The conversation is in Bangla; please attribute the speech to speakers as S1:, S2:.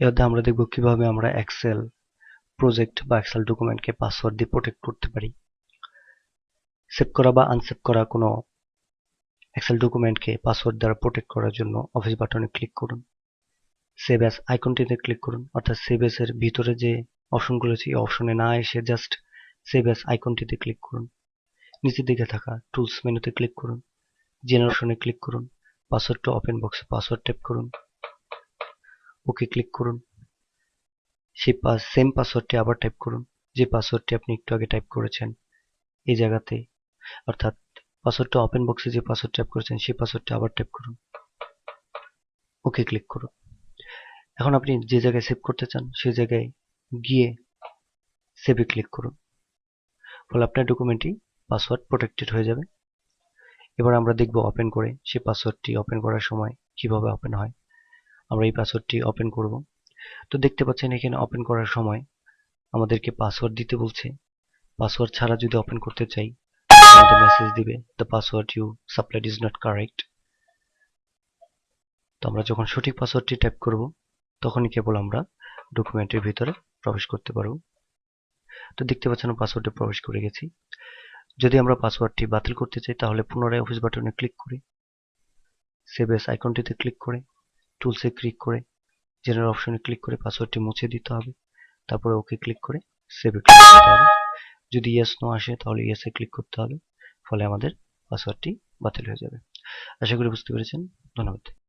S1: এর মধ্যে আমরা দেখব কিভাবে আমরা এক্সেল প্রজেক্ট বা এক্সেল ডকুমেন্টকে পাসওয়ার্ড দিয়ে প্রোটেক্ট করতে পারি। সেভ করা বা আনসেভ করা কোনো এক্সেল ডকুমেন্টকে পাসওয়ার্ড দ্বারা প্রোটেক্ট করার জন্য অফিস বাটনে ক্লিক করুন। সেভ অ্যাজ আইকনটিতে ক্লিক করুন, অর্থাৎ সেভ অ্যাজ এর ভিতরে যে অপশনগুলো আছে এই অপশনে না এসে জাস্ট সেভ অ্যাজ আইকনটিতে ক্লিক করুন। নিচের দিকে থাকা টুলস মেনুতে ক্লিক করুন, জেনারেল অপশনে ক্লিক করুন, পাসওয়ার্ড টু ওপেন বক্সে পাসওয়ার্ড টাইপ করুন, ওকে ক্লিক করুন। সেই সেম পাসওয়ার্ডটি আবার টাইপ করুন, যে পাসওয়ার্ডটি আপনি একটু আগে টাইপ করেছেন এই জায়গাতে, অর্থাৎ পাসওয়ার্ড টু ওপেন বক্সে যে পাসওয়ার্ড টাইপ করেছেন সেই পাসওয়ার্ডটি আবার টাইপ করুন, ওকে ক্লিক করুন। এখন আপনি যে জায়গায় সেভ করতে চান সেই জায়গায় গিয়ে সেভে ক্লিক করুন, ফলে আপনার ডকুমেন্টটি পাসওয়ার্ড প্রোটেক্টেড হয়ে যাবে। এবার আমরা দেখব ওপেন করে সেই পাসওয়ার্ডটি ওপেন করার সময় কিভাবে ওপেন হয়। আমরা এই পাসওয়ার্ডটি ওপেন করব। তো দেখতে পাচ্ছেন এখানে ওপেন করার সময় আমাদেরকে পাসওয়ার্ড দিতে বলছে। পাসওয়ার্ড ছাড়া যদি ওপেন করতে চাই আমাদের মেসেজ দিবে the password you supplied is not correct. তো আমরা যখন সঠিক পাসওয়ার্ডটি টাইপ করব তখনই কেবল আমরা ডকুমেন্টের ভিতরে প্রবেশ করতে পারব। তো দেখতে পাচ্ছেন পাসওয়ার্ডে প্রবেশ করে গেছি। যদি আমরা পাসওয়ার্ডটি বাতিল করতে চাই তাহলে পুনরায় অফিস বাটনে ক্লিক করে সেভ এস আইকনটিতে ক্লিক করে টুলসে ক্লিক করে জেনারেল অপশনে ক্লিক করে পাসওয়ার্ডটি মুছে দিতে হবে। তারপরে ওকে ক্লিক করে সেভে ক্লিক করতে হবে। যদি ইয়েস নো আসে তাহলে ইয়েসে ক্লিক করতে হবে, ফলে আমাদের পাসওয়ার্ডটি বাতিল হয়ে যাবে। আশা করি বুঝতে পেরেছেন। ধন্যবাদ।